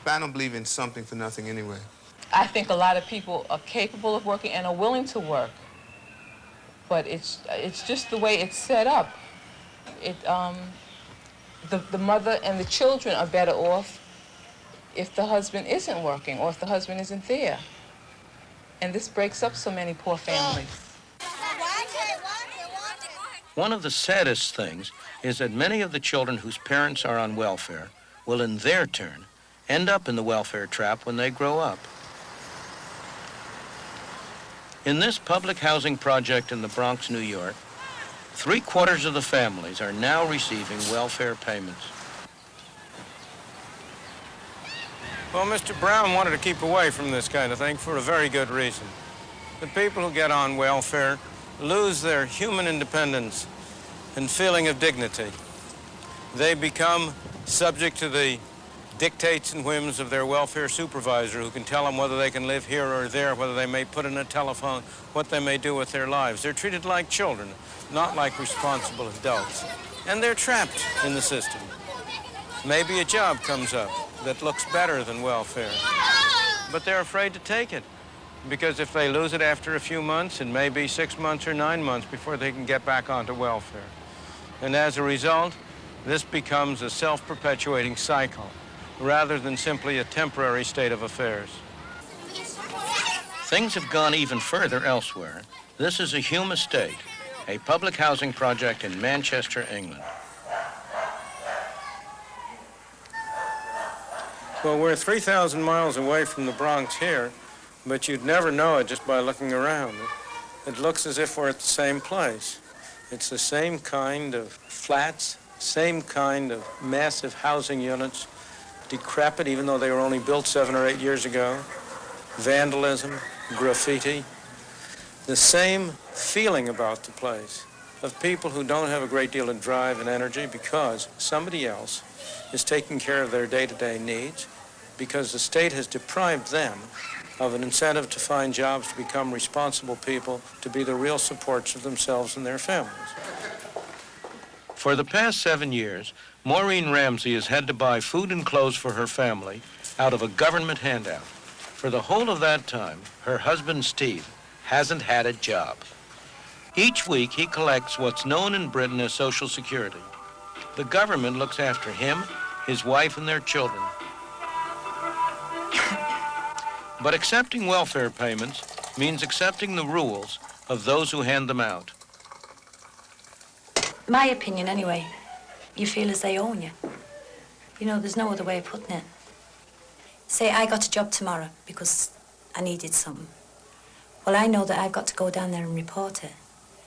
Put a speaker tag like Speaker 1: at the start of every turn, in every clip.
Speaker 1: But I don't believe in something for nothing anyway.
Speaker 2: I think a lot of people are capable of working and are willing to work, but it's just the way it's set up. The mother and the children are better off if the husband isn't working or if the husband isn't there. And this breaks up so many poor families.
Speaker 3: One of the saddest things is that many of the children whose parents are on welfare will, in their turn, end up in the welfare trap when they grow up. In this public housing project in the Bronx, New York, 3/4 of the families are now receiving welfare payments.
Speaker 4: Well, Mr. Brown wanted to keep away from this kind of thing for a very good reason. The people who get on welfare lose their human independence and feeling of dignity. They become subject to the dictates and whims of their welfare supervisor, who can tell them whether they can live here or there, whether they may put in a telephone, what they may do with their lives. They're treated like children, not like responsible adults. And they're trapped in the system. Maybe a job comes up that looks better than welfare, but they're afraid to take it, because if they lose it after a few months, it may be 6 months or 9 months before they can get back onto welfare. And as a result, this becomes a self-perpetuating cycle, rather than simply a temporary state of affairs.
Speaker 3: Things have gone even further elsewhere. This is a Hume Estate, a public housing project in Manchester, England.
Speaker 4: Well, we're 3,000 miles away from the Bronx here, but you'd never know it just by looking around. It looks as if we're at the same place. It's the same kind of flats, same kind of massive housing units, decrepit even though they were only built 7 or 8 years ago, vandalism, graffiti, the same feeling about the place of people who don't have a great deal of drive and energy because somebody else is taking care of their day-to-day needs, because the state has deprived them of an incentive to find jobs, to become responsible people, to be the real supports of themselves and their families.
Speaker 3: For the past 7 years, Maureen Ramsey has had to buy food and clothes for her family out of a government handout. For the whole of that time, her husband, Steve, hasn't had a job. Each week, he collects what's known in Britain as Social Security. The government looks after him, his wife, and their children. But accepting welfare payments means accepting the rules of those who hand them out.
Speaker 5: My opinion, anyway, you feel as they own you. You know, there's no other way of putting it. Say I got a job tomorrow because I needed something. Well, I know that I've got to go down there and report it.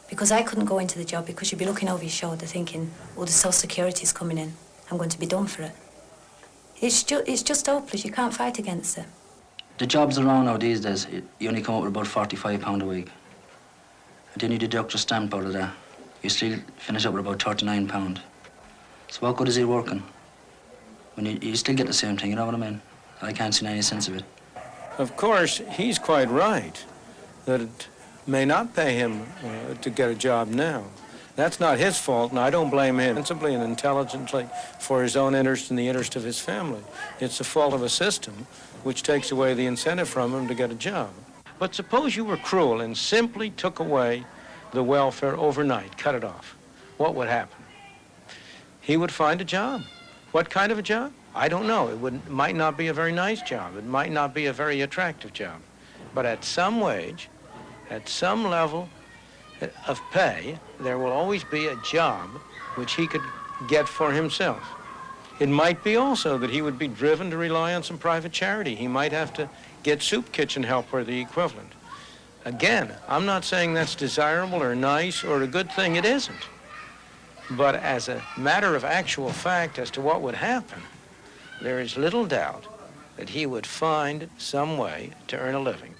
Speaker 5: Because I couldn't go into the job because you'd be looking over your shoulder thinking, oh, the Social Security's coming in. I'm going to be done for it. It's just hopeless. You can't fight against it.
Speaker 6: The jobs around now these days, you only come up with about £45 a week. And then you deduct your stamp out of that. You still finish up with about £39. So what good is it working? When you still get the same thing, you know what I mean? I can't see any sense of it.
Speaker 4: Of course, he's quite right that it may not pay him to get a job now. That's not his fault, and I don't blame him sensibly and intelligently for his own interest and the interest of his family. It's the fault of a system which takes away the incentive from him to get a job. But suppose you were cruel and simply took away the welfare overnight, cut it off. What would happen? He would find a job. What kind of a job? I don't know. It might not be a very nice job. It might not be a very attractive job. But at some wage, at some level of pay, there will always be a job which he could get for himself. It might be also that he would be driven to rely on some private charity. He might have to get soup kitchen help or the equivalent. Again, I'm not saying that's desirable or nice or a good thing. It isn't. But as a matter of actual fact as to what would happen, there is little doubt that he would find some way to earn a living.